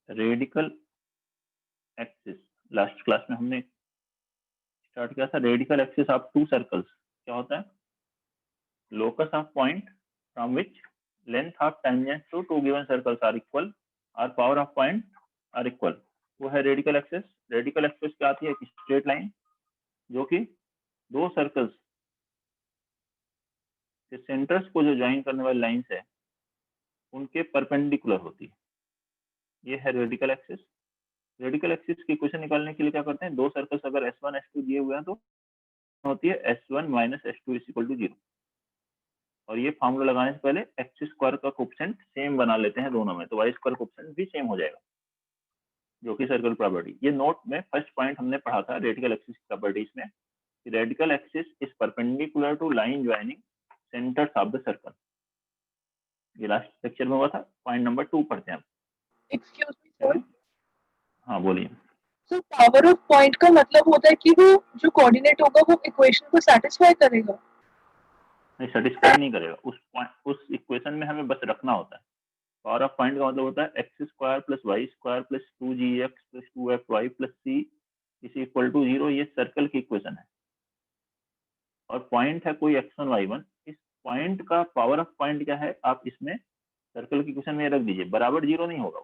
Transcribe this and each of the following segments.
Radical axis, last class में हमने start किया था। Radical axis of two circles क्या होता है? Locus of point from which length of tangent to two given circles are equal और power of point are equal, वो है रेडिकल एक्सिस। रेडिकल एक्सिस क्या आती है? एक स्ट्रेट लाइन जो कि दो सर्कल्स के सेंटर्स को जो ज्वाइन करने वाली लाइंस है उनके परपेंडिकुलर होती है, ये है रेडिकल एक्सिस। रेडिकल एक्सिस की इक्वेशन निकालने के लिए क्या करते हैं? दो सर्कल्स अगर S1 S2 दिए हुए हैं तो होती है S1 minus S2 is equal to 0, और ये फॉर्मूला लगाने से पहले एक्स स्क्वायर का कोएफिशिएंट सेम बना लेते हैं दोनों में, तो वाई स्क्वायर कोएफिशिएंट भी सेम हो जाएगा, जो कि सर्कल प्रॉपर्टी। ये नोट में फर्स्ट पॉइंट हमने पढ़ा था रेडिकल एक्सिस प्रॉपर्टीज में, radical axis is perpendicular to line joining centres of the circle. ये लास्ट लेक्चर में हुआ था। पॉइंट नंबर 2 पढ़ते हैं। Excuse me sir. हाँ बोलिए। सर पावर ऑफ पॉइंट का मतलब होता है कि वो जो कोऑर्डिनेट होगा वो इक्वेशन को सेटिस्फाई करेगा? नहीं, सेटिस्फाई नहीं करेगा। उस इक्वेशन में हमें बस रखना होता है। पावर ऑफ पॉइंट का मतलब होता है X square plus Y square plus 2gx plus 2fy plus c is equal to 0। ये सर्कल की इक्वेशन है और पॉइंट है कोई x1 y1। इस पॉइंट का पावर ऑफ पॉइंट क्या है आप इसमें सर्कल की इक्वेशन में रख दीजिए। बराबर 0 नहीं होगा।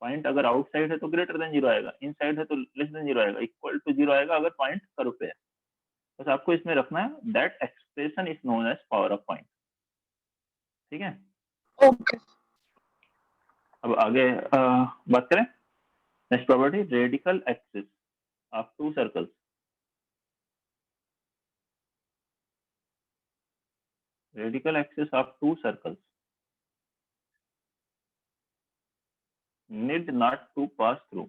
पॉइंट अगर आउटसाइड है तो ग्रेटर देन 0 आएगा, इनसाइड है तो लेस देन 0 आएगा, इक्वल टू 0 आएगा अगर पॉइंट कर्व पे है। बस आपको इसमें रखना है that expression is known as power of point. ठीक है, ओके। अब आगे बात करें। Next property, radical axis of two circles. Radical axis of two circles need not to pass through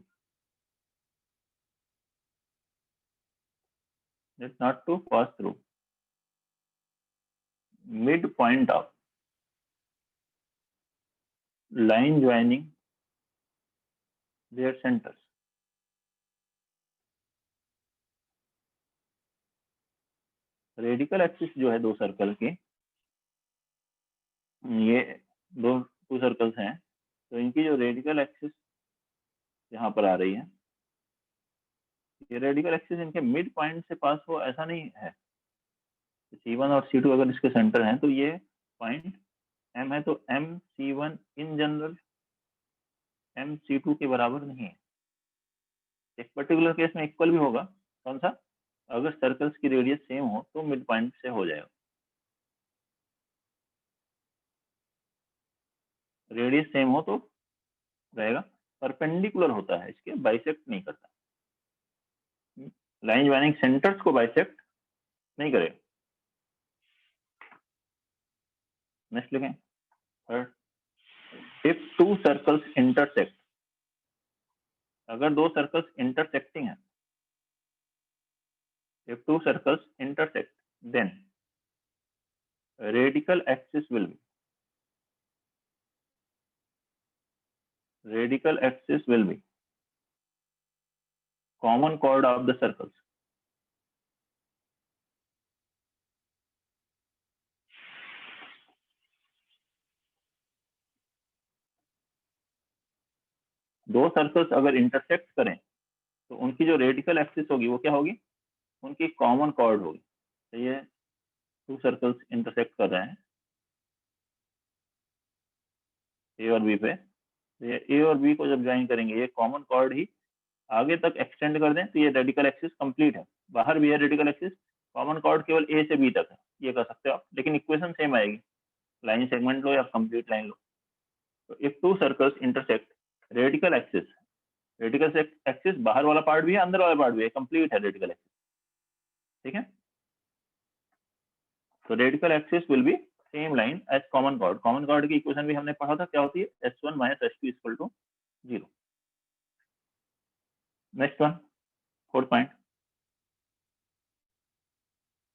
midpoint of line joining their centers। Radical axis जो है दो circle की, ये दो टू सर्कल्स हैं, तो इनकी जो रेडिकल एक्सिस यहाँ पर आ रही है, ये रेडिकल एक्सिस इनके मिड पॉइंट से पास हो ऐसा नहीं है। C1 और C2 अगर इसके सेंटर हैं तो ये पॉइंट M है, तो MC1 इन जनरल MC2 के बराबर नहीं है। एक पर्टिकुलर केस में इक्वल भी होगा। कौन सा? अगर सर्कल्स की रेडियस सेम हो तो मिड पॉइंट से हो जाएगा। रेडियस सेम हो तो रहेगा, परपेंडिकुलर होता है, इसके बाइसेक्ट नहीं करता। लाइन ज्वाइनिंग सेंटर्स को बाइसेक्ट नहीं करेगा। नेक्स्ट लिखें, third, if two circles intersect, अगर दो सर्कल्स इंटरसेक्टिंग है, if two circles intersect then radical axis will be, radical axis will be common chord of the circles। दो सर्कल्स अगर intersect करें तो उनकी जो रेडिकल एक्सिस होगी वो क्या होगी? उनकी कॉमन कॉर्ड होगी। तो ये टू सर्कल्स इंटरसेक्ट कर रहे हैं ए और बी पे, तो ये ए और बी को जब ज्वाइन करेंगे ये कॉमन कॉर्ड ही आगे तक एक्सटेंड कर दें तो ये रेडिकल एक्सिस कंप्लीट है। बाहर भी है रेडिकल एक्सिस, कॉमन कॉर्ड केवल ए से बी तक है, ये कर सकते हो आप, लेकिन इक्वेशन सेम आएगी। लाइन सेगमेंट लो या कंप्लीट लाइन लो। तो if two circles intersect, radical axis, radical axis बाहर वाला पार्ट भी है अंदर वाला पार्ट भी है, कंप्लीट है रेडिकल एक्सिस। ठीक है, तो radical axis will be same line as common chord. Common chord की इक्वेशन भी हमने पढ़ा था, क्या होती है? S1 minus S2 equal to 0। Next one, fourth point,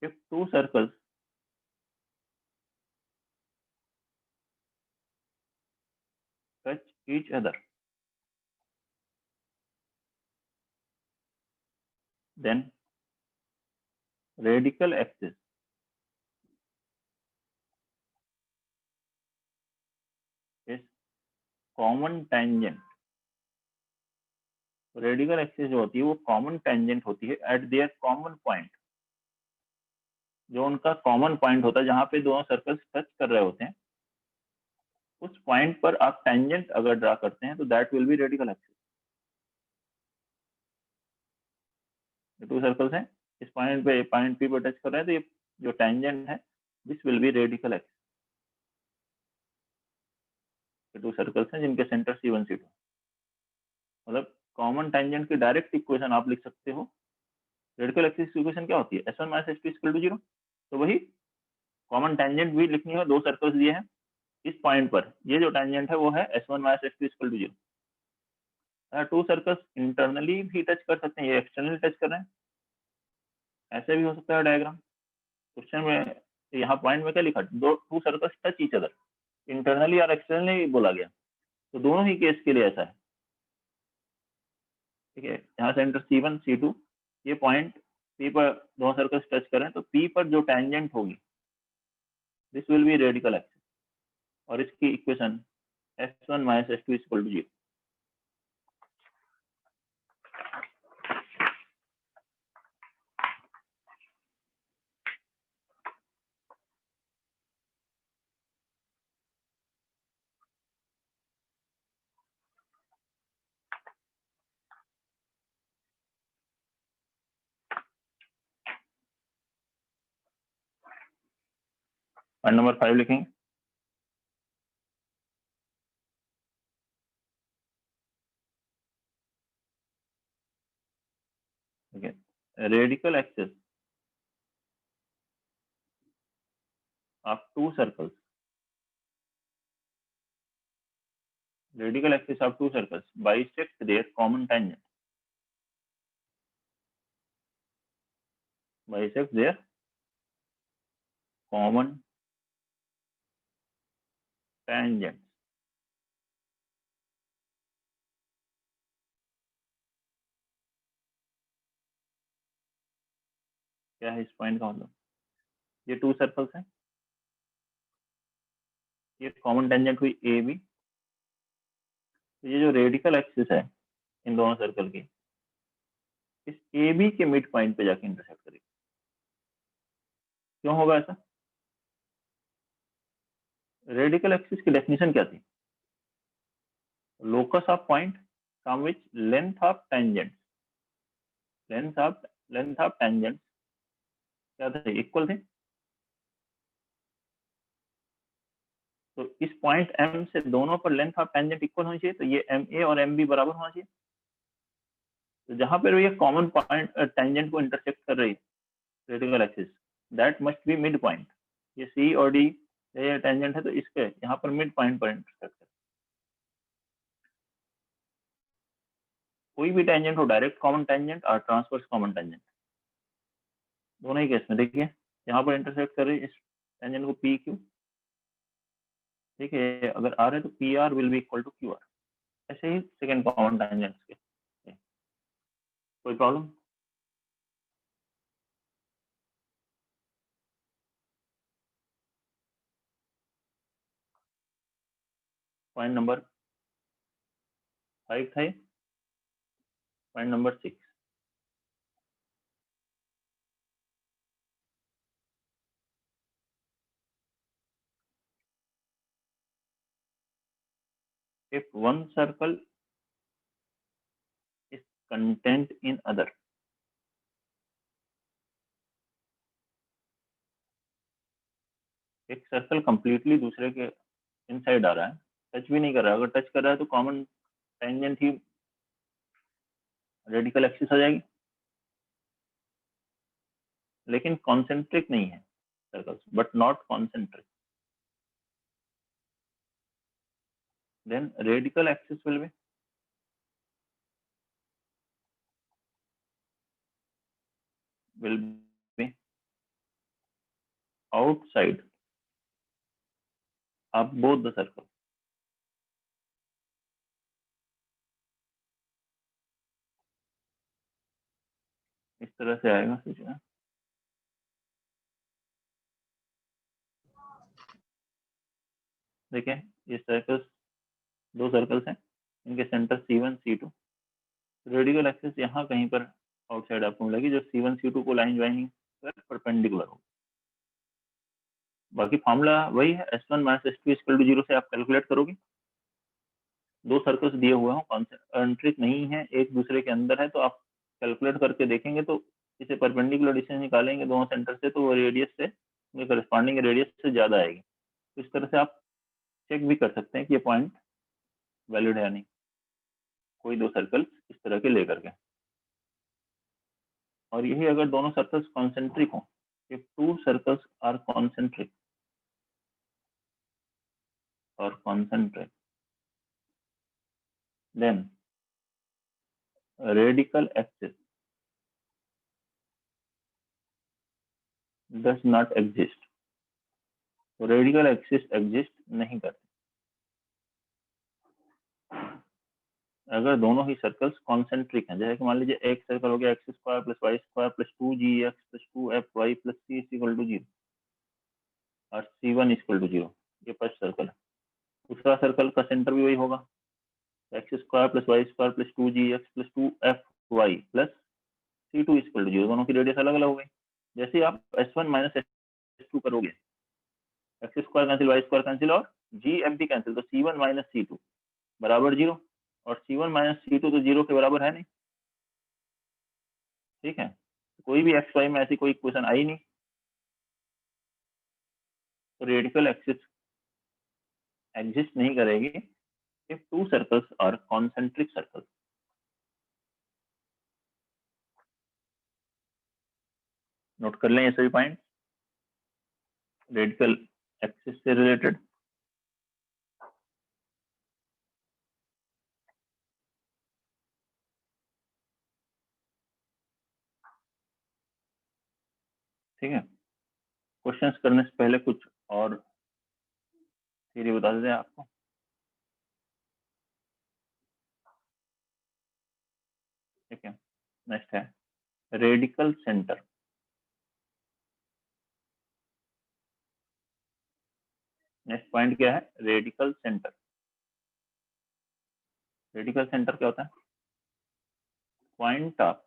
if two circles touch each other then radical axis is common tangent radical axis जो होती है वो कॉमन टेंजेंट होती है एट देयर कॉमन पॉइंट, जो उनका कॉमन पॉइंट होता है जहां पे दोनों सर्कल्स टच कर रहे होते हैं, उस पॉइंट पर आप टेंजेंट अगर ड्रा करते हैं तो that will be radical axis. To circles हैं, इस पॉइंट पी पर टच कर रहे हैं, तो ये जो टेंजेंट है this will be radical axis. To circles हैं जिनके सेंटर C1 C2, मतलब कॉमन टेंजेंट की डायरेक्ट इक्वेशन आप लिख सकते हो। रेडिकल एक्सिस की इक्वेशन क्या होती है, S1 minus S2 equal to 0। तो वही कॉमन टेंजेंट भी लिखनी है, दो सर्कल्स दिए हैं इस पॉइंट पर, ये जो टेंजेंट है वो है S1 minus S2 equal to 0। Two circles internally भी टच कर सकते हैं, ये एक्सटर्नली टच कर रहे हैं, ऐसे भी हो सकता है डायग्राम। क्वेश्चन में यहाँ पॉइंट में क्या लिखा, दो to circles touch each other, internally और एक्सटर्नली बोला गया, तो दोनों ही केस के लिए ऐसा है। ठीक है, यहाँ सेंटर C1 C2, ये पॉइंट P पर दोनों सर्कल्स टच करें तो P पर जो टेंजेंट होगी this will be radical axis, और इसकी equation S1 minus S2 equal to 0। Point number 5 लिखेंगे। ठीक है, radical axis of two circles, radical axis of two circles bisect their common tangent, bisect their common tangents। क्या है इस point का मतलब, ये टू सर्कल्स हैं, ये कॉमन टेंजेंट हुई ए बी, तो ये जो रेडिकल एक्सिस है इन दोनों सर्कल की, इस ए बी के मिड पॉइंट पे जाके इंटरसेक्ट करेगी। क्यों होगा ऐसा, रेडिकल एक्सिस की डेफिनेशन क्या थी, locus of point from which length of tangent, length of tangent क्या थे, इक्वल थे। तो इस पॉइंट M से दोनों पर लेंथ ऑफ टेंजेंट इक्वल होनी चाहिए, तो ये MA और MB बराबर होना चाहिए। तो जहां पर ये कॉमन पॉइंट टेंजेंट को इंटरसेक्ट कर रही है radical axis, that must be mid point. ये C और D ये टेंजेंट है, तो इसके यहाँ पर मिड पॉइंट पर इंटरसेक्ट कर, कोई भी टेंजेंट हो, डायरेक्ट कॉमन टेंजेंट और ट्रांसवर्स कॉमन टेंजेंट, दोनों ही केस में देखिए यहाँ पर इंटरसेक्ट कर रही है इस टेंजेंट को PQ। ठीक है, अगर R है तो PR will be equal to QR, ऐसे ही सेकेंड कॉमन टेंजेंट के। कोई प्रॉब्लम, पॉइंट नंबर 5 था, point number 6, if one circle is contained in other, एक सर्कल कंप्लीटली दूसरे के इनसाइड आ रहा है, टच भी नहीं कर रहा है, अगर टच कर रहा है तो कॉमन टेंजेंट ही रेडिकल एक्सिस आ जाएगी, लेकिन कॉन्सेंट्रिक नहीं है circles, but not concentric, then radical axis will be outside of both the circle। इस तरह से आएगा सूचना। देखिए ये सर्कल्स, दो सर्कल्स हैं, इनके centre C1 C2, radical axis यहाँ कहीं पर आउटसाइड आपको मिलेगी, जो C1 C2 को लाइन ज्वाइनिंग पर परपेंडिकुलर हो। बाकी फॉर्मूला वही है, S1 - S2 = 0 से आप कैलकुलेट करोगे। दो सर्कल्स दिए हुए हो, कॉन्सेंट्रिक नहीं है, एक दूसरे के अंदर है, तो आप कैलकुलेट करके देखेंगे तो इसे परपेंडिकुलर डिस्टेंस निकालेंगे दोनों सेंटर से, तो वो रेडियस से करस्पॉन्डिंग रेडियस से ज्यादा आएगी। तो इस तरह से आप चेक भी कर सकते हैं कि ये पॉइंट वैलिड है या नहीं, कोई दो सर्कल्स इस तरह के लेकर के। और यही अगर दोनों सर्कल्स कॉन्सेंट्रिक हो, if two circles are concentric or concentric, then radical axis does not exist। तो रेडिकल एक्सिस एग्जिस्ट नहीं करते अगर दोनों ही सर्कल्स कॉन्सेंट्रिक हैं। जैसे कि मान लीजिए एक सर्कल हो गया x² + y² + 2gx + 2fy + c = 0 और c1 = 0। ये फर्स्ट सर्कल है। दूसरा सर्कल का सेंटर भी वही होगा, x² + y² + 2gx + 2fy + c2 = 0। दोनों की रेडियस अलग अलग हो गई। जैसे आप S1 - S2 करोगे, x² कैंसिल, y² कैंसिल और gf भी कैंसिल, तो C1 - C2 बराबर 0, और C1 - C2 तो 0 के बराबर है नहीं। ठीक है, कोई भी एक्स वाई में ऐसी कोई इक्वेशन आई नहीं, तो रेडिकल एक्सिस एग्जिस्ट नहीं करेगी if two circles are concentric circles। Note कर लें ये सभी पॉइंट रेडिकल एक्सिस से रिलेटेड। ठीक है, क्वेश्चंस करने से पहले कुछ और थ्योरी बता देते हैं आपको। ठीक है, नेक्स्ट है रेडिकल सेंटर। नेक्स्ट पॉइंट क्या है? Radical centre. रेडिकल सेंटर क्या होता है? Point of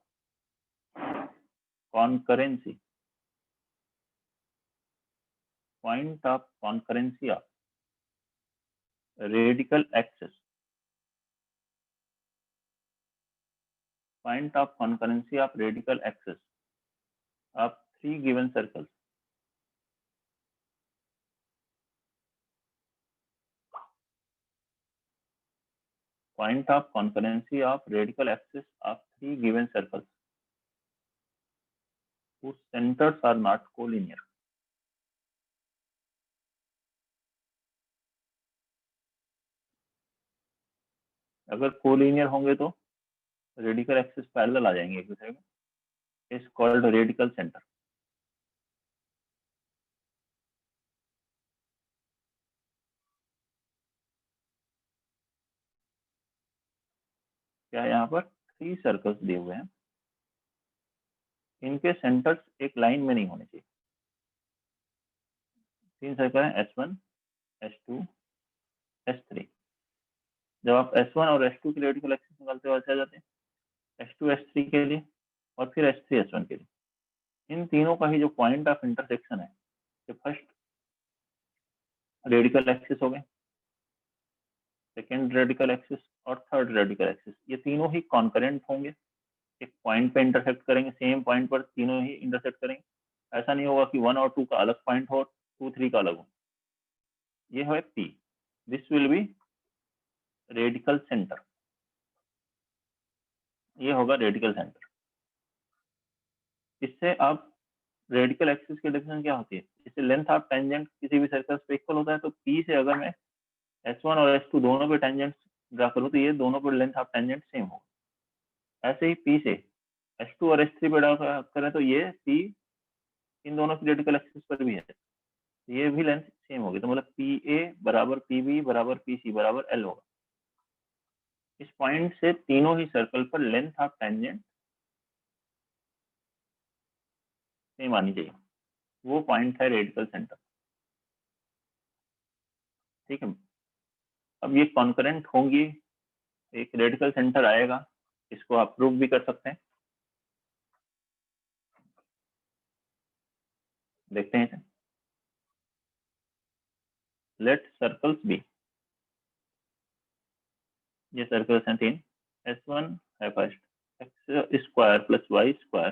concurrency, point of concurrency of radical axis, point of concurrency of radical axis of three given circles। Point of concurrency of radical axis of three given circles whose centers are not collinear। अगर collinear होंगे तो radical axis parallel आ जाएंगे एक दूसरे में, is called radical centre. क्या यहाँ पर 3 सर्कल्स दिए हुए हैं, इनके सेंटर्स एक लाइन में नहीं होने चाहिए। 3 सर्कल हैं S1 S2 S3। जब आप S1 और S2 की रेडिकल एक्सिस निकालते हो ऐसे आ जाते हैं, S2 S3 के लिए और फिर S3 S1 के लिए। इन तीनों का ही जो पॉइंट ऑफ इंटरसेक्शन है, ये फर्स्ट रेडिकल एक्सिस हो गए, सेकेंड रेडिकल एक्सिस और थर्ड रेडिकल एक्सिस, ये तीनों ही कॉन्करेंट होंगे, एक पॉइंट पे इंटरसेक्ट करेंगे, सेम पॉइंट पर तीनों ही इंटरसेक्ट करेंगे। ऐसा नहीं होगा कि 1 और 2 का अलग पॉइंट हो, 2 3 का अलग हो। ये है P, this will be radical centre. ये होगा रेडिकल सेंटर। इससे आप रेडिकल एक्सिस की डेफिनेशन क्या होती है? इससे लेंथ ऑफ टेंजेंट किसी भी सर्कल पे इक्वल होता है, तो P से अगर मैं S1 और S2 दोनों पे टेंजेंट ड्रा करूं तो ये दोनों पर लेंथ ऑफ टेंजेंट सेम होगा। ऐसे ही P से S2 और S3 पे ड्रा करें तो ये P इन दोनों की रेडिकल एक्सिस पर भी है, ये भी लेंथ सेम होगी, तो मतलब PA बराबर PB बराबर PC बराबर L होगा। इस पॉइंट से तीनों ही सर्कल पर लेंथ ऑफ टेंजेंट सेम आनी चाहिए, वो पॉइंट है रेडिकल सेंटर। ठीक है, अब ये कॉन्करेंट होंगी, एक रेडिकल सेंटर आएगा, इसको आप प्रूव भी कर सकते हैं। देखते हैं इसे। लेट सर्कल्स बी, ये सर्कल्स हैं 3। S1 है first, x square plus y square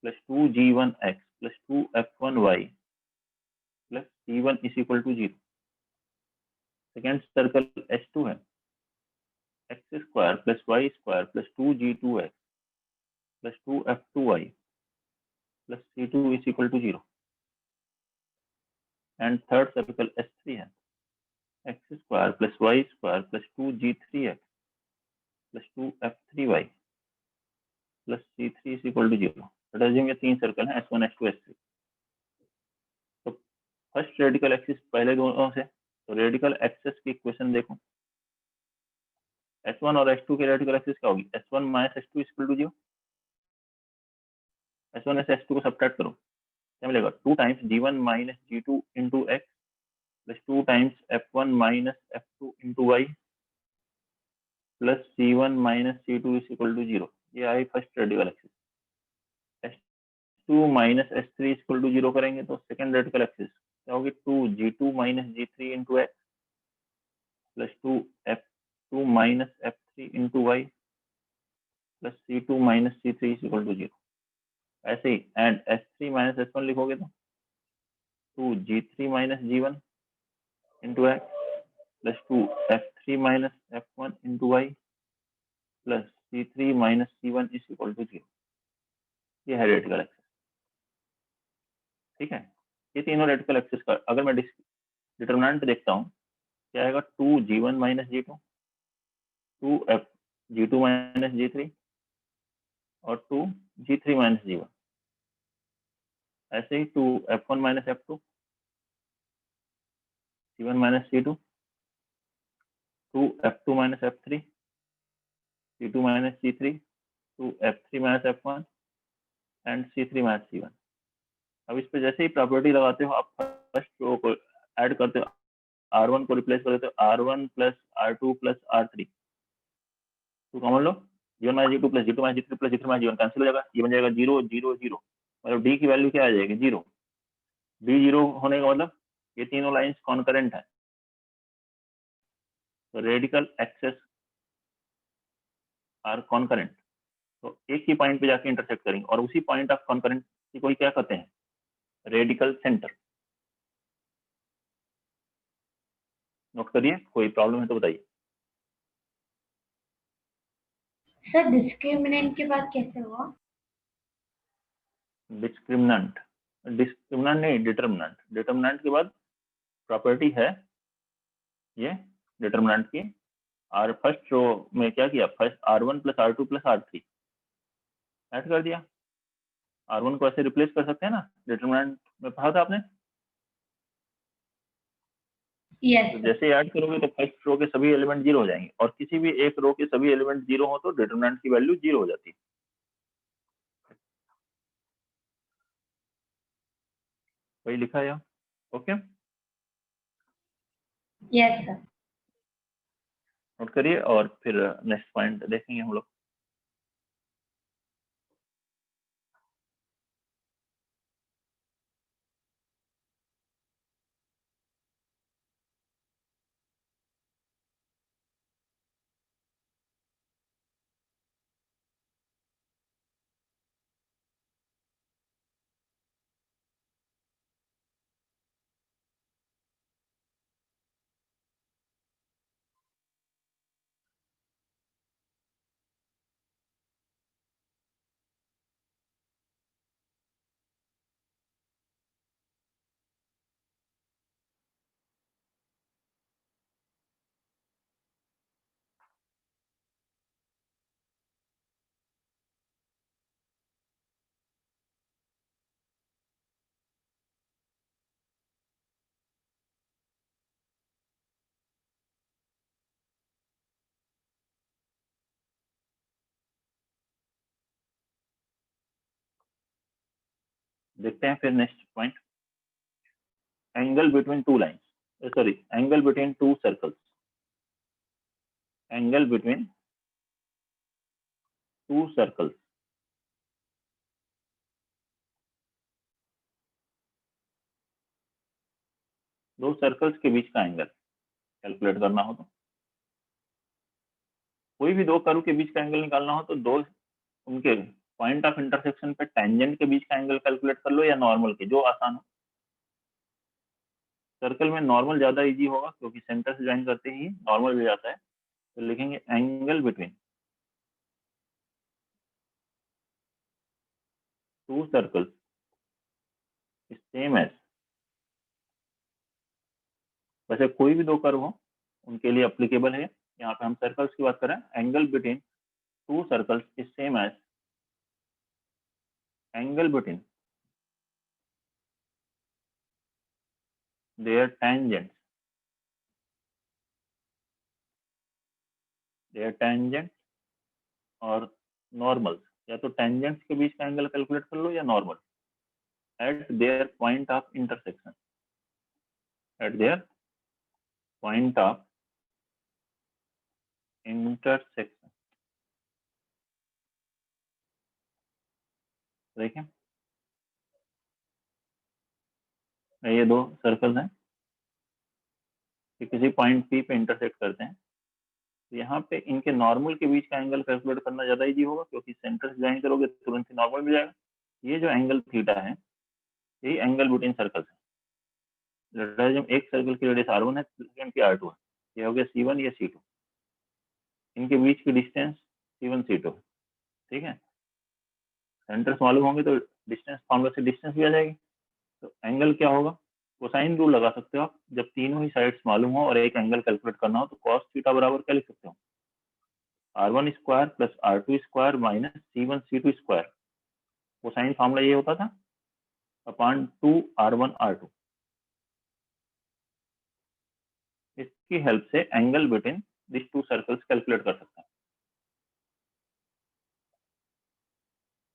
plus 2g1x plus 2f1y plus c1 is equal to 0। Second circle S2 है, x square plus y square plus 2g2x plus 2f2y plus c2 is equal to 0। And third circle S3 है, x square plus y square plus 2g3x plus 2f3y plus c3 is equal to 0। ये 3 circle हैं S1 S2 S3। तो first radical axis पहले दोनों से, तो radical axis की equation देखो। S1 और S2 की रेडिकल एक्सिस क्या होगी? S1 minus S2 equal to 0। S1 से S2 को सब्ट्रैक्ट करो, क्या मिलेगा? 2 times G1 minus G2 into x plus 2 times F1 minus F2 into Y plus C1 minus C2 is equal to 0। ये आई first radical axis. S2 minus S3 equal to 0 करेंगे तो second radical axis क्या होगी? 2G2 minus G3 into x plus 2F2 minus F3 into Y plus C2 minus C3 is equal to 0। ऐसे ही and S3 minus S1 लिखोगे तो 2G3 minus G1 into x plus 2F3 minus F1 into Y plus C3 minus C1 is equal to 0। ये है radical axis. ठीक है, ये तीनों radical axis का अगर मैं डिटरमिनेंट देखता हूँ क्या आएगा? 2G1 minus G2, 2G2 minus G3 और 2G3 माइनस G1। ऐसे ही 2F1 minus F2, C1 minus C2, 2F2 minus F3, C2 minus C3, 2F3 minus F1 and C3 minus C1। अब इस पे जैसे ही प्रॉपर्टी लगाते हो आप फर्स्ट रो को ऐड करते हो, R1 को रिप्लेस कर देते हो R1 plus R2 plus R3, तो कॉमन लो G1 minus G2 plus G2 minus G3 plus G3 minus G1 cancel हो जाएगा। ये बन जाएगा 0 0 0, मतलब D की वैल्यू क्या आ जाएगी? 0। D 0 होने का मतलब ये तीनों लाइंस कॉन्करेंट है, तो रेडिकल एक्सिस आर कॉन्करेंट, तो एक ही पॉइंट पे जाके इंटरसेक्ट करेंगे और उसी पॉइंट ऑफ कॉन्करेंट को ही क्या कहते हैं? Radical centre. नोट करिए, कोई प्रॉब्लम है तो बताइए। सर डिस्क्रिमिनेंट के बाद कैसे हुआ? डिस्क्रिमिनेंट नहीं, डिटर्मिनेंट। डिटर्मिनेंट के बाद प्रॉपर्टी है ये डिटर्मिनेंट की। और फर्स्ट रो में क्या किया? First R1 plus R2 plus R3 add कर दिया। R1 को ऐसे रिप्लेस कर सकते हैं ना, डिटर्मिनेंट में पढ़ा था आपने। यस तो जैसे ऐड करोगे तो फर्स्ट रो के सभी एलिमेंट 0 हो जाएंगे और किसी भी एक रो के सभी एलिमेंट 0 हो तो डिटर्मिनेंट की वैल्यू 0 हो जाती है। वही लिखा है। Okay, yes sir. नोट करिए और फिर नेक्स्ट पॉइंट देखेंगे हम लोग। देखते हैं फिर next point. Angle between two lines, sorry angle between two circles. Angle between 2 circles, दो सर्कल्स के बीच का एंगल कैलकुलेट करना हो तो, कोई भी दो कर्व के बीच का एंगल निकालना हो तो दो उनके पॉइंट ऑफ इंटरसेक्शन पे टेंजेंट के बीच का एंगल कैलकुलेट कर लो या नॉर्मल के, जो आसान हो। सर्कल में नॉर्मल ज्यादा इजी होगा क्योंकि सेंटर से ज्वाइन करते ही नॉर्मल भी जाता है, तो लिखेंगे angle between two circles same as, वैसे कोई भी दो कर्व हो उनके लिए अप्लीकेबल है, यहाँ पे हम सर्कल्स की बात कर रहे हैं। Angle between two circles is same as angle between their tangent और नॉर्मल, या तो टेंजेंट्स के बीच का एंगल कैलकुलेट कर लो या normal at their point of intersection, eight their point of intersection. देखें ये दो सर्कल हैं कि किसी पॉइंट पी पे इंटरसेक्ट करते हैं, तो यहाँ पे इनके नॉर्मल के बीच का एंगल कैलकुलेट करना ज्यादा इजी होगा क्योंकि सेंटर से ज्वाइन करोगे तो तुरंत ही नॉर्मल मिल जाएगा। ये जो एंगल थीटा है यही एंगल बिटवीन सर्कल्स है। जब एक सर्कल की रेडियस r1 है, सेकंड की r2 है, ये हो गया c1, ये c2, इनके बीच की डिस्टेंस c1 c2 है। ठीक है, सेंटर्स मालूम होंगे तो डिस्टेंस फॉर्मूला से डिस्टेंस भी आ जाएगी। तो एंगल क्या होगा, कोसाइन रूल लगा सकते हो आप, जब तीनों ही साइड्स मालूम हो और एक एंगल कैलकुलेट करना हो तो कॉस थीटा बराबर क्या लिख सकते हो, r1 square plus r2 square minus c1 c2 square. Cosine formula ये होता था अपॉन 2 r1 r2। इसकी हेल्प से angle between this to circles calculate कर सकते हैं।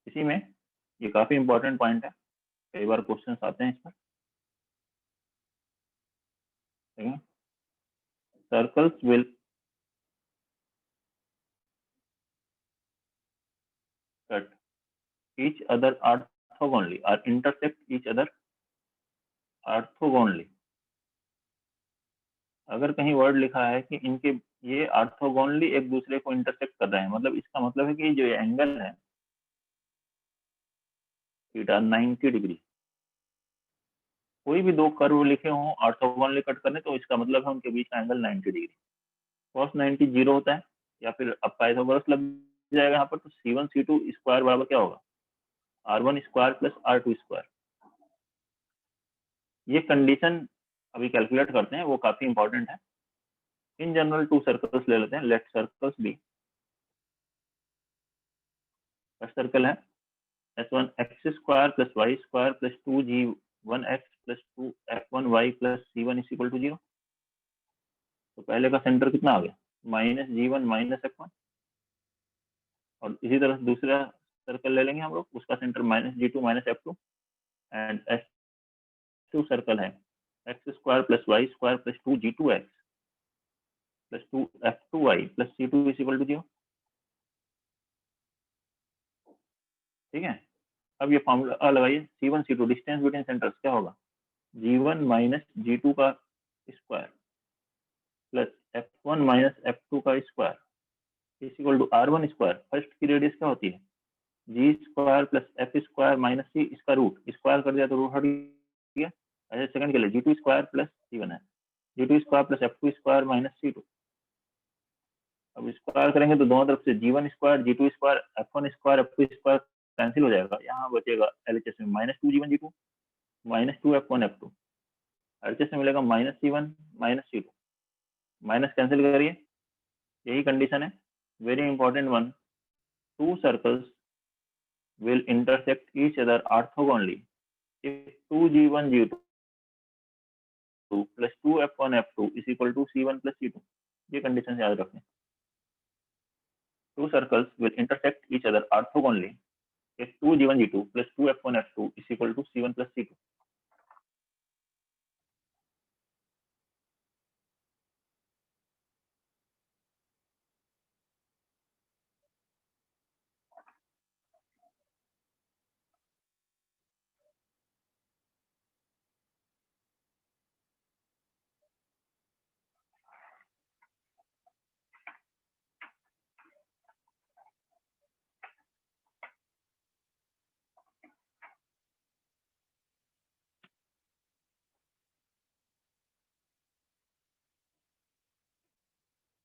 इसी में ये काफी इंपॉर्टेंट पॉइंट है, कई बार क्वेश्चंस आते हैं इस पर। ठीक है, circles will cut each other orthogonally or intersect each other orthogonally। अगर कहीं वर्ड लिखा है कि इनके ये ऑर्थोगोनली एक दूसरे को इंटरसेक्ट कर रहे हैं, मतलब इसका मतलब है कि जो एंगल है थीटा 90 डिग्री, कोई भी दो कर्व लिखे हों ऑर्थोगोनली कट करने तो इसका मतलब है उनके बीच का एंगल 90 डिग्री। cos 90 जीरो होता है या फिर अब पाइथागोरस लग जाएगा यहाँ पर, तो c1 c2 स्क्वायर बराबर क्या होगा, r1 square plus r2 square. ये कंडीशन अभी कैलकुलेट करते हैं, वो काफी इंपॉर्टेंट है। इन जनरल टू सर्कल्स ले लेते हैं, let circles be. First circle है s1 x square plus y square plus 2g1x plus 2f1y plus c1 is equal to 0। तो पहले का सेंटर कितना आ गया, माइनस g1 माइनस f1, और इसी तरह दूसरा सर्कल ले लेंगे हम लोग, उसका centre minus g2 minus f2, and s2 circle है x square plus y square plus 2g2x plus 2f2y plus c2 is equal to 0। ठीक है, अब ये फॉर्मूला लगाइए, c1 c2 distance between centres क्या होगा, g1 माइनस g2 का square plus f1 minus f2 का square is equal to r1 square. First की रेडियस क्या होती है, g square plus f square minus c, इसका रूट स्क्वायर कर दिया तो रूट हट गया। ऐसे सेकंड के लिए g2 स्क्वायर प्लस c1 है, g2 square plus f2 square minus c2। अब स्क्वायर करेंगे तो दोनों तरफ से g1 square g2 square f1 square f2 square cancel हो जाएगा, यहाँ बचेगा एलएचएस में minus 2g1 g2 minus 2f1 f2, LHS में मिलेगा minus c1 minus c2, minus cancel करिए, यही कंडीशन है, very important one. To circles will intersect each other orthogonally if 2g1 g2 plus 2f1 f2 is equal to c1 plus c2। ये condition याद रखें। Two circles will intersect each other orthogonally if 2g1 g2 plus 2f1 f2 is equal to c1 plus c2।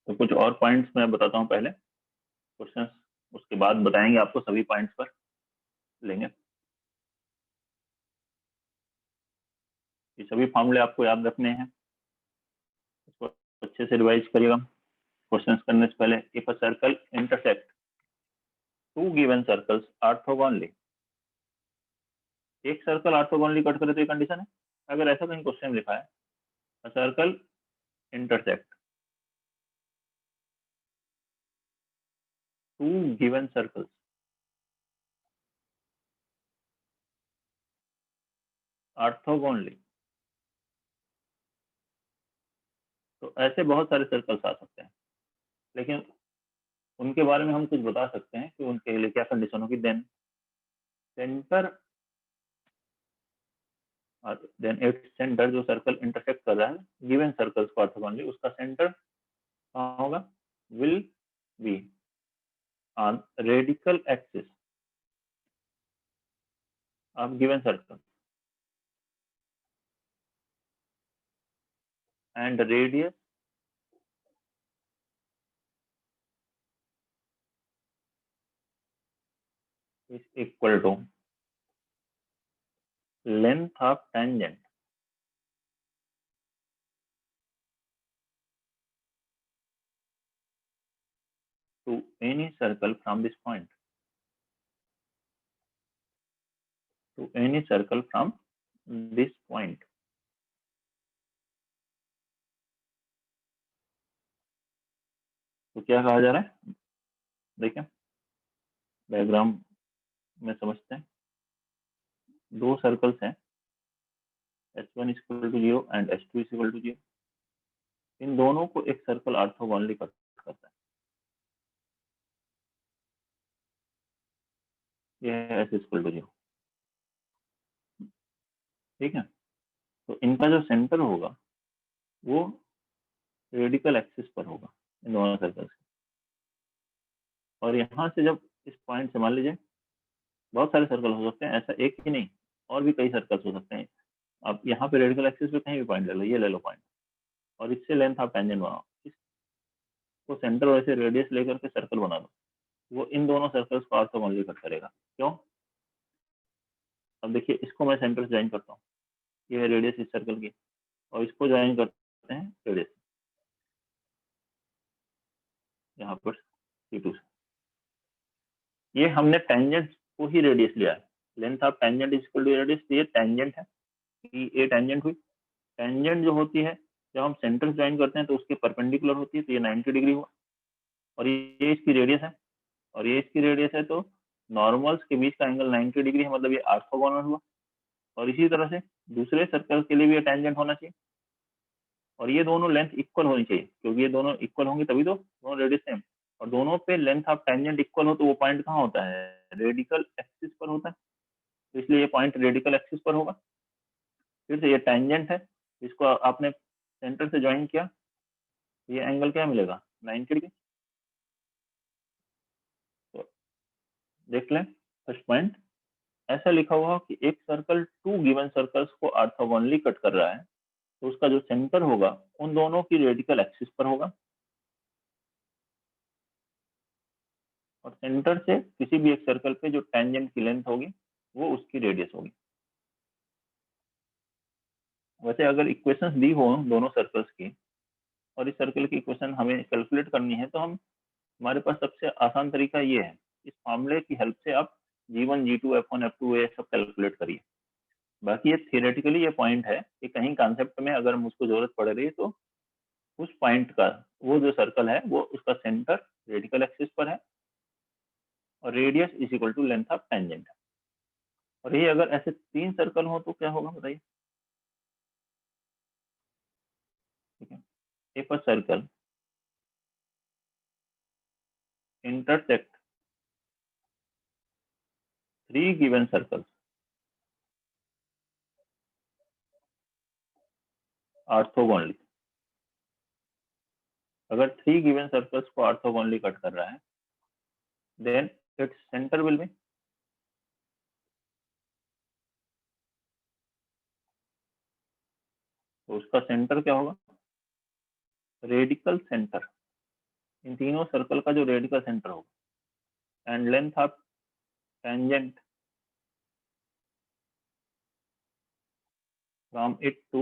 तो कुछ और points मैं बताता हूँ पहले क्वेश्चंस, उसके बाद बताएंगे आपको सभी पॉइंट्स पर लेंगे। ये सभी फॉर्मूले आपको याद रखने हैं, इसको अच्छे से रिवाइज करिएगा क्वेश्चंस करने से पहले। If a circle intersect two given circles orthogonally, एक सर्कल ऑर्थोगोनली कट करे तो ये कंडीशन है। अगर ऐसा कहीं क्वेश्चन लिखा है a circle intersect two given circles orthogonally, तो ऐसे बहुत सारे सर्कल्स आ सकते हैं, लेकिन उनके बारे में हम कुछ बता सकते हैं कि उनके लिए क्या कंडीशन होगी। देन इट्स सेंटर, जो सर्कल इंटरसेक्ट कर रहा है गिवन सर्कल्स को ऑर्थोगोनली, उसका सेंटर कहाँ होगा, will be on radical axis of given circle and radius is equal to length of tangent to any circle from this point, to any circle from this point। तो क्या कहा जा रहा है, देखिए डायग्राम में समझते हैं। दो सर्कल्स हैं, S1 is equal to 0 and S2 is equal to 0। इन दोनों को एक सर्कल ऑर्थोगोनली कट करता है, यह है S इक्वल टू 0, ठीक है। तो इनका जो सेंटर होगा वो रेडिकल एक्सिस पर होगा इन दोनों सर्कल्स के। और यहाँ से जब इस पॉइंट से मान लीजिए बहुत सारे सर्कल हो सकते हैं, ऐसा एक ही नहीं, और भी कई सर्कल्स हो सकते हैं। आप यहाँ पे रेडिकल एक्सिस पे कहीं भी पॉइंट ले लो, ये ले लो पॉइंट, और इससे लेंथ आप टेंजेंट बनाओ, इसको सेंटर और ऐसे रेडियस लेकर के सर्कल बना दो, वो इन दोनों सर्कल्स को ऑर्थोगोनली कट करेगा। क्यों, अब देखिए इसको मैं सेंटर से ज्वाइन करता हूँ, ये है रेडियस इस सर्कल की, और इसको ज्वाइन करते हैं रेडियस यहाँ पर C2 से। ये हमने टेंजेंट को ही रेडियस लिया है, length of tangent is equal to radius, ये टेंजेंट है, ये टेंजेंट हुई। टेंजेंट जो होती है जब हम सेंटर ज्वाइन करते हैं तो उसके परपेंडिकुलर होती है, तो ये 90 डिग्री हुआ, और ये इसकी रेडियस है, और ये इसकी रेडियस है, तो नॉर्मल्स के बीच का एंगल 90 डिग्री है, मतलब ये ऑर्थोगोनल हुआ। और इसी तरह से दूसरे सर्कल के लिए भी ये टेंजेंट होना चाहिए, और ये दोनों लेंथ इक्वल होनी चाहिए, क्योंकि ये दोनों इक्वल होंगी तभी तो दोनों रेडियस सेम। और दोनों पे लेंथ ऑफ टेंजेंट इक्वल हो तो वो पॉइंट कहाँ होता है, रेडिकल एक्सिस पर होता है, तो इसलिए ये पॉइंट रेडिकल एक्सिस पर होगा। फिर से ये टेंजेंट है, इसको आपने सेंटर से ज्वाइन किया, ये एंगल क्या मिलेगा, 90 डिग्री। तो देख लें फर्स्ट पॉइंट, ऐसा लिखा हुआ कि एक सर्कल टू गिवन सर्कल्स को ऑर्थोगोनली कट कर रहा है, तो उसका जो सेंटर होगा उन दोनों की रेडिकल एक्सिस पर होगा, और सेंटर से किसी भी एक सर्कल पे जो टेंजेंट की लेंथ होगी वो उसकी रेडियस होगी। वैसे अगर इक्वेशंस दी हो दोनों सर्कल्स की, और इस सर्कल की इक्वेशन हमें कैलकुलेट करनी है, तो हमारे पास सबसे आसान तरीका ये है, इस फॉर्मूले की हेल्प से आप G1, G2, F1, F2 ये सब कैलकुलेट करिए। बाकी ये थियोरेटिकली ये पॉइंट है कि कहीं कॉन्सेप्ट में अगर मुझको जरूरत पड़ रही है तो उस पॉइंट का, वो जो सर्कल है वो उसका सेंटर रेडिकल एक्सिस पर है, और radius is equal to length of tangent. और ये अगर ऐसे तीन सर्कल हो तो क्या होगा बताइए, ठीक है। If a circle intersect three given circles orthogonally, अगर 3 गिवन सर्कल्स को ऑर्थोगोनली कट कर रहा है, then its centre will be, तो उसका सेंटर क्या होगा, रेडिकल सेंटर इन तीनों सर्कल का जो रेडिकल सेंटर होगा and length of tangent from it to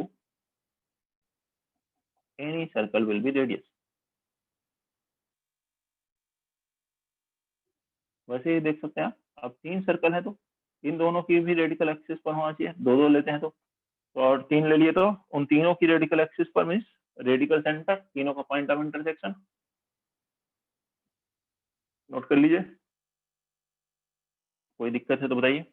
any circle will be radius. वैसे ही देख सकते हैं आप, अब 3 सर्कल है तो इन दोनों की भी रेडिकल एक्सिस पर होना चाहिए, दो दो लेते हैं तो और 3 ले लिए तो उन तीनों की रेडिकल एक्सिस पर मीन्स रेडिकल सेंटर, तीनों का पॉइंट ऑफ इंटरसेक्शन नोट कर लीजिए। कोई दिक्कत है तो बताइए।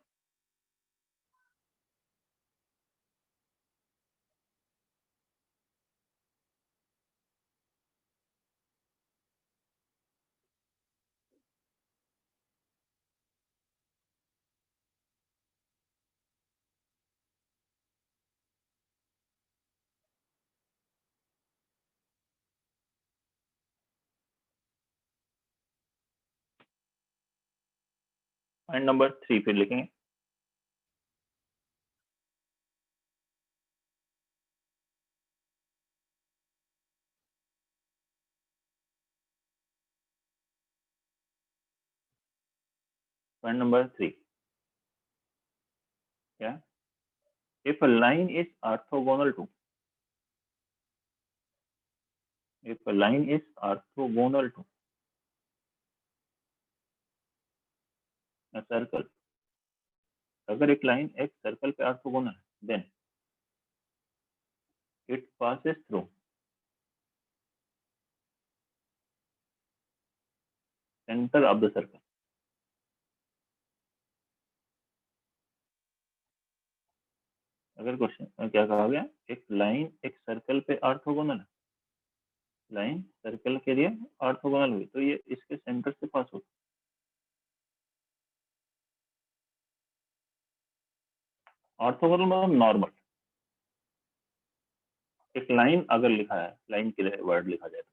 पॉइंट नंबर 3 फिर लिखेंगे। पॉइंट नंबर 3 क्या, if a line is orthogonal to if a line is orthogonal to a circle, अगर एक लाइन एक सर्कल पे ऑर्थोगोनल है then it passes through centre of the circle. अगर क्वेश्चन क्या कहा गया, एक लाइन एक सर्कल पे ऑर्थोगोनल है, लाइन सर्कल के लिए ऑर्थोगोनल हुई तो ये इसके सेंटर से पास होगी। ऑर्थोगोनल मतलब नॉर्मल। एक लाइन अगर लिखा है, लाइन के लिए वर्ड लिखा जाए तो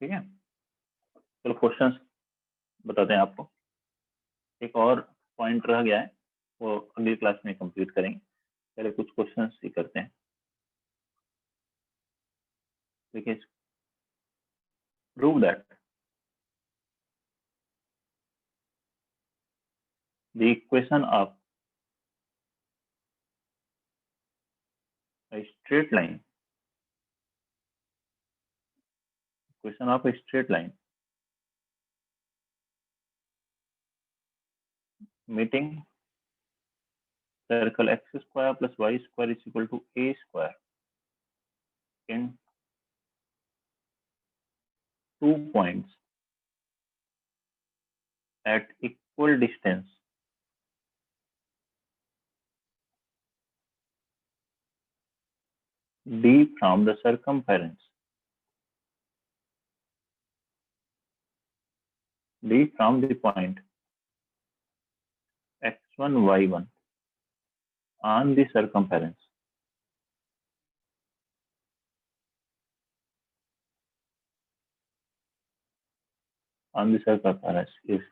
ठीक है। चलो क्वेश्चंस बताते हैं आपको। एक और पॉइंट रह गया है, वो अगली क्लास में कंप्लीट करेंगे, पहले कुछ क्वेश्चंस ही करते हैं। देखिए, prove that the equation of a straight line, equation of a straight line meeting circle x square plus y square is equal to a square in 2 points at equal distance d from the circumference d from the point x1 y1 on the circumference if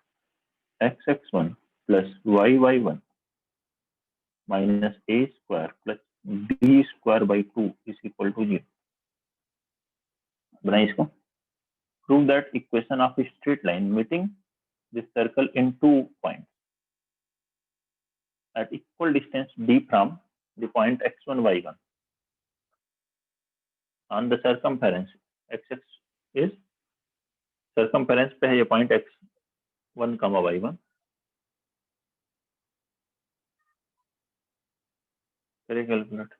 xx1 plus yy1 minus a square plus b square by 2 is equal to 0। बनाइए इसको। Prove that equation of a straight line meeting this circle in 2 points at equal distance d from the point x1 y1 on the circumference xx is circumference पे है ये point x1 y1। करिए calculate.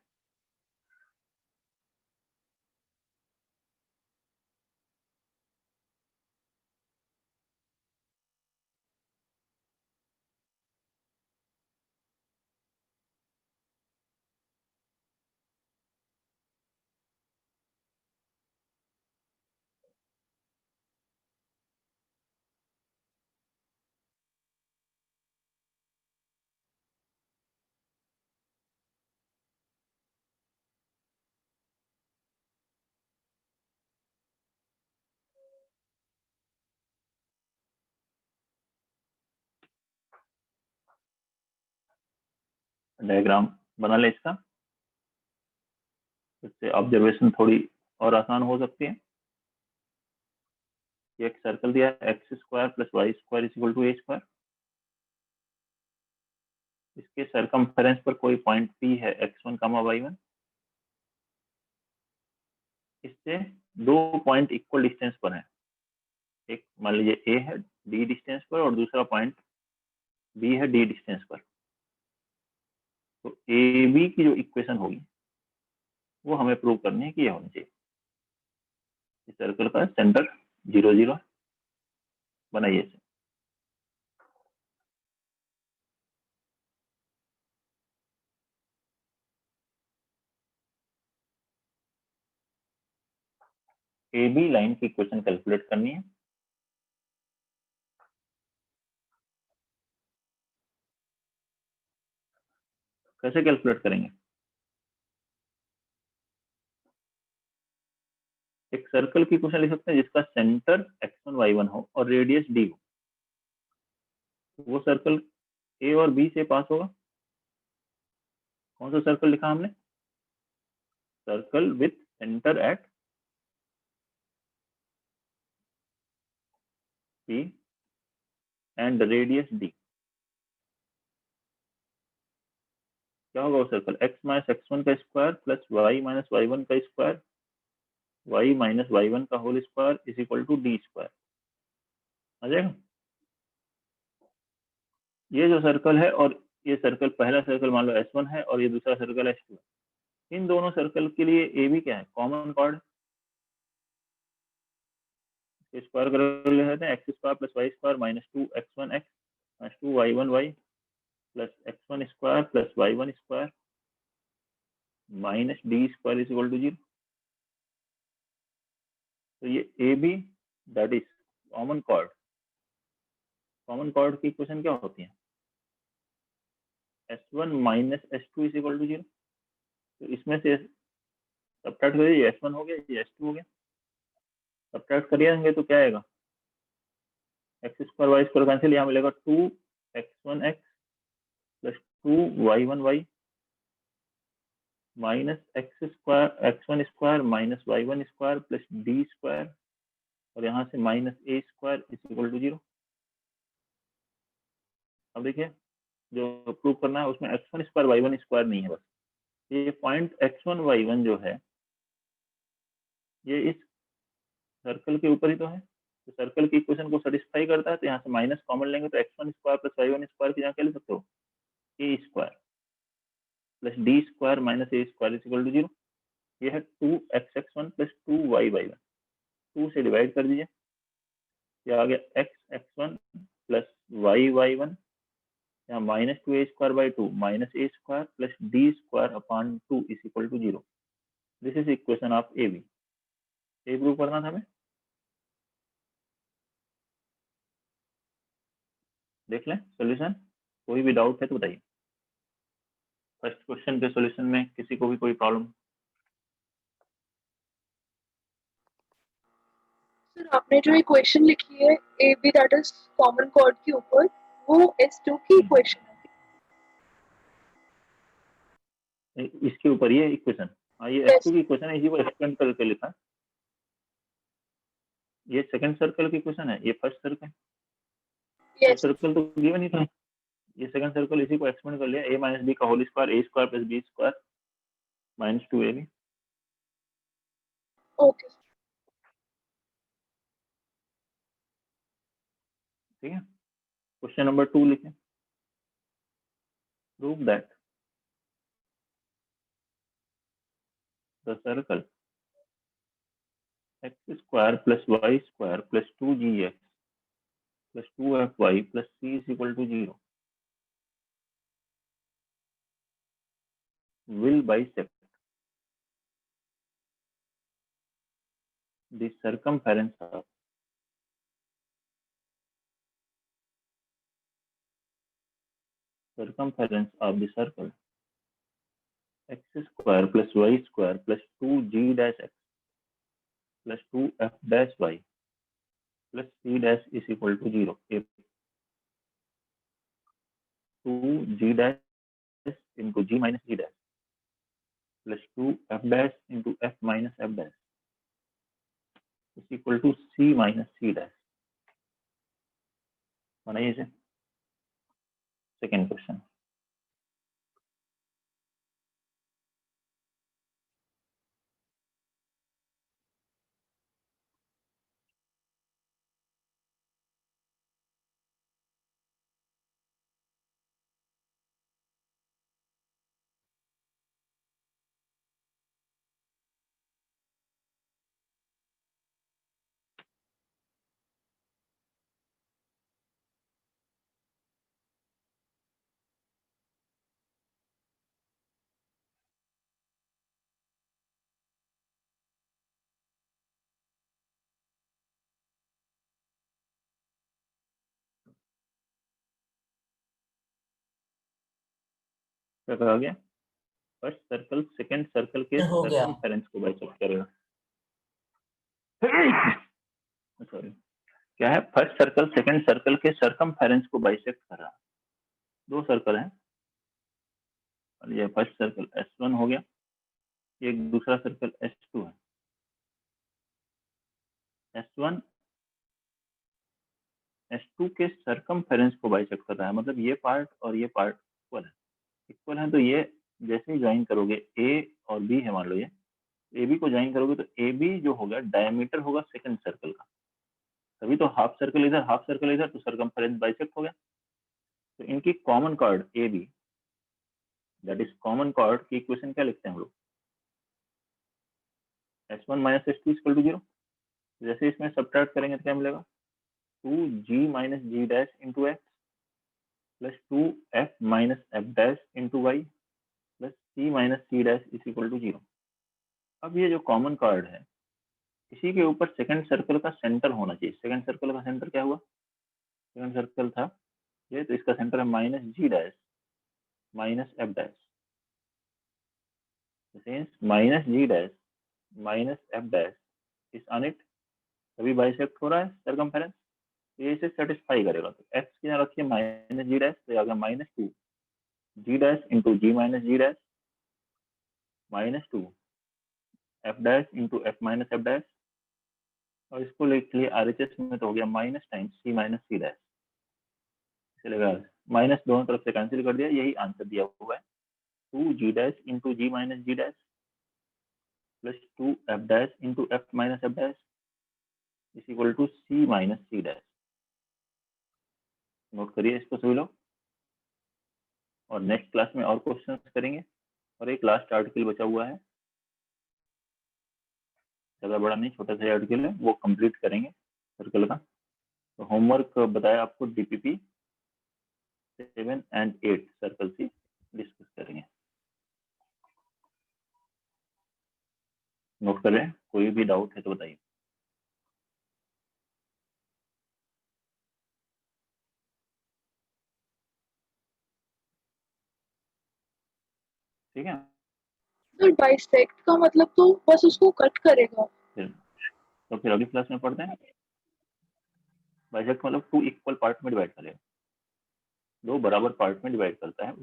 Diagram बना ले इसका, इससे observation थोड़ी और आसान हो सकती है। एक सर्कल दिया है X square plus Y square is equal to A square. इसके सरकमफेरेंस पर कोई पॉइंट पी है x1 y1। इससे दो पॉइंट इक्वल डिस्टेंस पर है, एक मान लीजिए ए है डी डिस्टेंस पर और दूसरा पॉइंट बी है डी डिस्टेंस पर। तो ए बी की जो इक्वेशन होगी वो हमें प्रूव करनी है कि यह होनी चाहिए। इस सर्कल का सेंटर 0 0 बनाइए इसे। ए बी लाइन की इक्वेशन कैलकुलेट करनी है। कैसे कैलकुलेट करेंगे? एक सर्कल की इक्वेशन लिख सकते हैं जिसका सेंटर x1 y1 हो और रेडियस d हो। वो सर्कल ए और बी से पास होगा। कौन सा सर्कल लिखा हमने? Circle with centre at P and radius d। क्या होगा वो सर्कल? x माइनस x1 का square plus y minus y1 का स्क्वायर y माइनस y1 का whole square is equal to d square. आ जाएगा? ये जो सर्कल है और ये सर्कल, पहला सर्कल मान लो S1 है और ये दूसरा सर्कल S2 है। इन दोनों सर्कल के लिए ए बी क्या है? Common chord. स्क्वायर कर लेते हैं, X square plus Y square minus 2x1 x minus 2y1 y plus x1 square plus y1 square minus d square is equal to 0। तो ये A B that is common chord. Common chord की equation क्या होती है? S1 minus S2 is equal to 0। तो इसमें से subtract करिए, ये S1 हो गया, ये S2 हो गया। सब्ट्रैक्ट करिएंगे तो क्या आएगा? X square Y square cancel, यहाँ मिलेगा 2x1 x plus 2y1 y minus X square x1 square minus y1 square plus d square और यहाँ से minus a square is equal to 0। अब देखिए जो प्रूव करना है उसमें x1 स्क्वायर y1 स्क्वायर नहीं है, बस ये पॉइंट x1 y1 जो है ये इस सर्कल के ऊपर ही तो है। तो सर्कल की इक्वेशन को सेटिस्फाई करता है, तो यहाँ से माइनस कॉमन लेंगे तो x1 square plus y1 square की जगह क्या ले सकते हो? a square plus d square minus a square is equal to 0। ये है 2x1 प्लस 2y1। 2 से डिवाइड कर दीजिए, ये आ गया x1 प्लस y1, यहाँ minus 2a square by 2 minus a square plus d square upon 2 is equal to 0। This is equation of A B. ये prove करना था हमें। देख लें सॉल्यूशन, कोई भी डाउट है तो बताइए। फर्स्ट क्वेश्चन के सॉल्यूशन में किसी को भी कोई प्रॉब्लम? सर आपने जो इक्वेशन लिखी है A B that is common chord के ऊपर, वो S2 की इक्वेशन है। इसके ऊपर ये इक्वेशन, हाँ ये S2 की इक्वेशन है, इसी को एक्सपेंड करके लिखा। ये सेकंड सर्कल की इक्वेशन है, ये फर्स्ट सर्कल। Yes. सर्कल तो गिवन ही था, ये सेकंड सर्कल, इसी को एक्सपेंड कर लिया। a माइनस बी का whole square a square plus b square minus 2ab। Okay. ठीक है। क्वेश्चन नंबर 2 लिखें। Prove that the circle x square plus y square plus 2gx plus 2fy plus c is equal to 0 will bisect the circumference of the circle x square plus y square plus 2g dash x plus 2f dash y plus c dash is equal to 0 if 2g dash into g minus g dash plus 2 f dash into f minus f dash is equal to c minus c dash। बनाइए इसे। Second question, क्या कहा गया? First circle second circle के हो गया। Circumference को bisect करेगा। सॉरी, क्या है? फर्स्ट सर्कल सेकेंड सर्कल के सर्कमफेरेंस को बाइसेक्ट कर रहा है। दो सर्कल हैं और ये फर्स्ट सर्कल S1 हो गया, ये एक दूसरा सर्कल S2 है। S1 S2 के सर्कमफेरेंस को बाइसेक्ट कर रहा है, मतलब ये पार्ट और ये पार्ट इक्वल है। तो ये जैसे ही ज्वाइन करोगे, A और B है, मान लो ये AB को ज्वाइन करोगे तो AB जो होगा डायमीटर होगा सेकंड सर्कल का, तभी तो हाफ सर्कल इधर हाफ सर्कल इधर, तो सर्कमफेरेंस बाइसेक्ट हो गया। तो इनकी common chord AB, that is common chord की इक्वेशन क्या लिखते हैं हम लोग? S1 minus S2 equal to 0। जैसे इसमें सब्ट्रैक्ट करेंगे तो क्या मिलेगा? 2g minus ji dash into x plus 2f minus F dash into Y plus c minus c dash is equal to 0। अब ये जो कॉमन कॉर्ड है, इसी के ऊपर सेकंड सर्कल का सेंटर होना चाहिए। सेकंड सर्कल का सेंटर क्या हुआ? सेकंड सर्कल था ये, तो इसका सेंटर है minus ji dash minus F dash, minus ji dash minus F dash is on it, तभी बाइसेक्ट हो रहा है सर्कमफेरेंस। ये इसे सेटिस्फाई करेगा। तो एक्स के यहाँ रखिए माइनस जी डैश, तो आ गया minus 2 g dash into g minus जी dash minus 2 f dash into f minus F dash, और इसको लिख लिए आरएचएस में तो हो गया minus times c minus c dash. चलेगा, माइनस दोनों तरफ से कैंसिल कर दिया, यही आंसर दिया हुआ है। 2 g dash into g minus ji dash plus 2 f dash into f minus F dash is equal to c minus c dash. Note करिए इसको सभी लोग, और नेक्स्ट क्लास में और क्वेश्चन करेंगे। और एक लास्ट आर्टिकल बचा हुआ है, ज़्यादा बड़ा नहीं, छोटा सा आर्टिकल है, वो कंप्लीट करेंगे सर्कल का। तो होमवर्क बताया आपको DPP 7 and 8 सर्कल से डिस्कस करेंगे। नोट कर रहे हैं? कोई भी डाउट है तो बताइए। ठीक है, सर बाइसेक्ट का मतलब तो बस उसको कट करेगा। तो फिर अगली क्लास में पढ़ते हैं। बाइसेक्ट मतलब 2 इक्वल पार्ट में डिवाइड करेगा, 2 बराबर पार्ट में डिवाइड करता है।